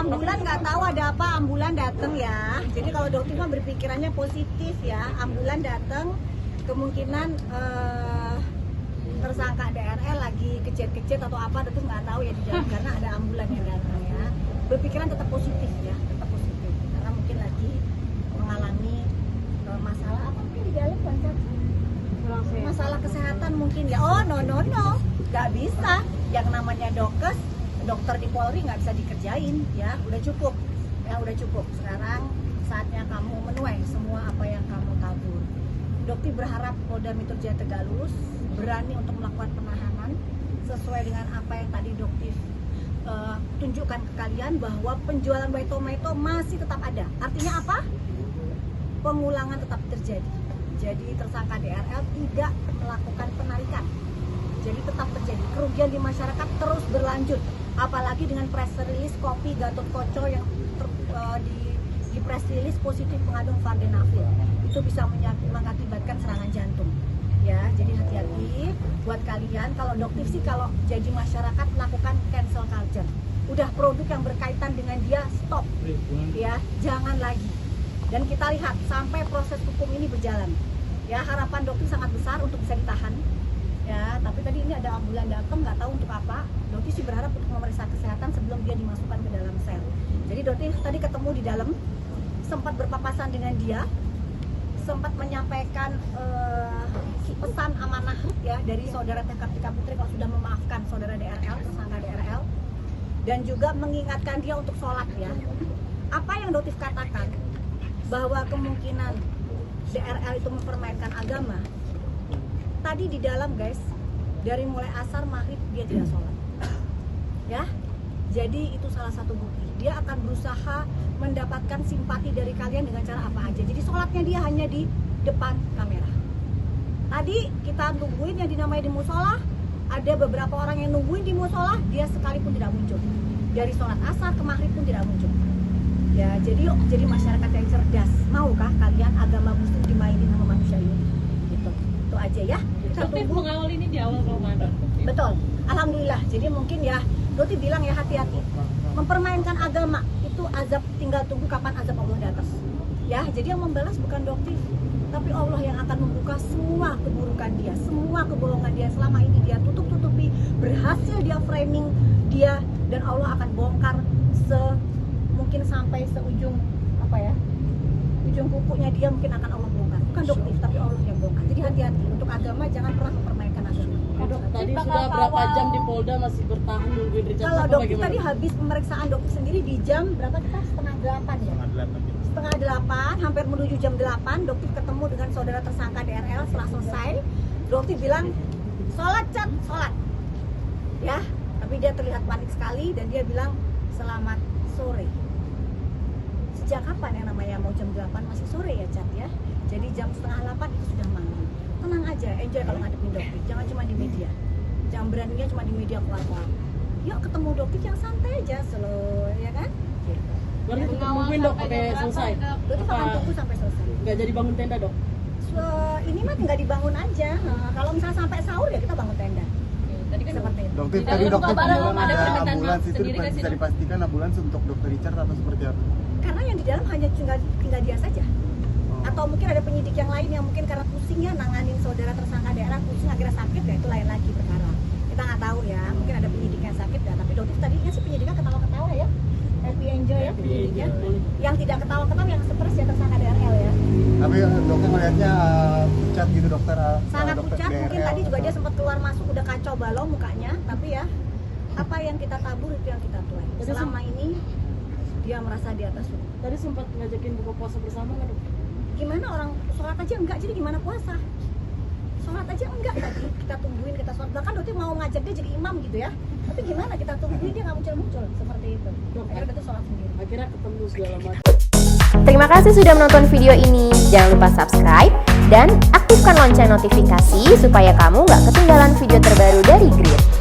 ambulan nggak tahu ada apa, ambulan datang ya. Jadi kalau dokter mah berpikirannya positif ya, ambulan datang, kemungkinan tersangka DRL lagi kecet-kecet atau apa, dokter nggak tahu ya di jalan karena ada ambulan yang datang ya. Berpikiran tetap positif ya, tetap positif karena mungkin lagi mengalami masalah apa mungkin di dalam kan, masalah kesehatan mungkin ya. Oh no, nggak bisa. Yang namanya dokter di Polri nggak bisa dikerjain ya, udah cukup ya, udah cukup. Sekarang saatnya kamu menuai semua apa yang kamu tabur. Dokter berharap Polda Metro Jaya Tegalus berani untuk melakukan penahanan sesuai dengan apa yang tadi dokter tunjukkan ke kalian, bahwa penjualan White Tomato masih tetap ada. Artinya apa? Pengulangan tetap terjadi. Jadi tersangka DRL tidak melakukan penarikan. Jadi tetap terjadi kerugian di masyarakat, terus berlanjut. Apalagi dengan press release kopi Gatot Koco yang di press release positif mengandung vardenafil, itu bisa mengakibatkan serangan jantung. Ya, jadi hati-hati buat kalian. Kalau dokter sih kalau jadi masyarakat melakukan cancel culture. Udah produk yang berkaitan dengan dia stop, ya jangan lagi. Dan kita lihat sampai proses hukum ini berjalan. Ya, harapan dokter sangat besar untuk bisa ditahan. Ya, tapi tadi ini ada ambulan datang, nggak tahu untuk apa. Dokter sih berharap untuk memeriksa kesehatan sebelum dia dimasukkan ke dalam sel. Jadi dokter tadi ketemu di dalam, sempat berpapasan dengan dia, sempat menyampaikan pesan amanah ya dari saudara Kartika Putri kalau sudah memaafkan saudara DRL, tersangka DRL, dan juga mengingatkan dia untuk sholat ya. Apa yang dokter katakan bahwa kemungkinan DRL itu mempermainkan agama. Tadi di dalam guys, dari mulai asar maghrib dia tidak sholat ya. Jadi itu salah satu bukti dia akan berusaha mendapatkan simpati dari kalian dengan cara apa aja. Jadi sholatnya dia hanya di depan kamera. Tadi kita nungguin yang dinamai di musola, ada beberapa orang yang nungguin di musola, dia sekalipun tidak muncul. Dari sholat asar ke maghrib pun tidak muncul. Ya, jadi yuk jadi masyarakat yang cerdas. Maukah kalian agama muslim dimainin sama manusia ini? Gitu. Itu aja ya. Tapi pengawal ini di awal Ramadan. Betul. Alhamdulillah. Jadi mungkin ya, Doti bilang ya hati-hati. Mempermainkan agama itu azab, tinggal tunggu kapan azab Allah datang. Ya, jadi yang membalas bukan dokter, tapi Allah yang akan membuka semua keburukan dia, semua kebohongan dia selama ini dia tutup-tutupi, berhasil dia framing dia, dan Allah akan bongkar mungkin sampai seujung apa ya? Ujung kukunya dia mungkin akan Allah bongkar. Bukan dokter, tapi Allah yang bongkar. Jadi hati-hati untuk agama, jangan pernah mempermainkan agama. Tadi sudah berapa jam di Polda masih bertahan nungguin Richard? Kalau dokter tadi habis pemeriksaan dokter sendiri di jam berapa kita? Setengah 8 ya? Setengah 8, hampir menuju jam 8, dokter ketemu dengan saudara tersangka DRL. Setelah selesai, dokter bilang, sholat Cat, sholat ya, tapi dia terlihat panik sekali dan dia bilang, selamat sore. Sejak kapan yang namanya mau jam 8 masih sore ya Cat ya? Jadi jam setengah 8 itu sudah malam. Tenang aja, enjoy kalau ngadepin dokter, jangan cuma di media, jangan beraninya cuma di media keluar. Yuk ketemu dokter yang santai aja, slow ya kan? Gitu. Berarti nungguin dok sampai selesai? Dokter akan tunggu sampai selesai. Nggak jadi bangun tenda dok? Ini mah nggak dibangun aja. Kalau misalnya sampai sahur ya kita bangun tenda. Tadi kan Seperti itu. Dokter tadi dokter bilang ada ada permintaan ambulans maaf itu sendiri nggak sih, bisa Dok? dipastikan ambulans untuk dokter Richard atau seperti apa? Karena yang di dalam hanya tinggal dia saja. Atau mungkin ada penyidik yang lain yang mungkin karena pusingnya nanganin saudara tersangka daerah, pusing akhirnya sakit ya, itu lain lagi perkara. Kita nggak tahu ya, mungkin ada penyidik yang sakit ya, tapi dokter tadinya sih penyidiknya ketawa-ketawa ya, happy enjoy ya penyidiknya. Yang tidak ketawa-ketawa yang stres ya tersangka DRL ya. Tapi dokter melihatnya pucat gitu dokter. Sangat dokter pucat, mungkin DRL. tadi juga dia sempat keluar masuk udah kacau balau mukanya, tapi ya apa yang kita tabur itu yang kita tuai. Selama ini dia merasa di atas hukum. Tadi sempat ngajakin buka puasa bersama nggak dok? Gimana orang sholat aja enggak, jadi gimana puasa? Sholat aja enggak tadi, kita tungguin, kita sholat. Bahkan dokter mau ngajak dia jadi imam gitu ya, tapi gimana kita tungguin dia nggak muncul-muncul seperti itu. Akhirnya dokter sholat sendiri. Akhirnya ketemu segala macam. Terima kasih sudah menonton video ini. Jangan lupa subscribe dan aktifkan lonceng notifikasi supaya kamu nggak ketinggalan video terbaru dari Grid.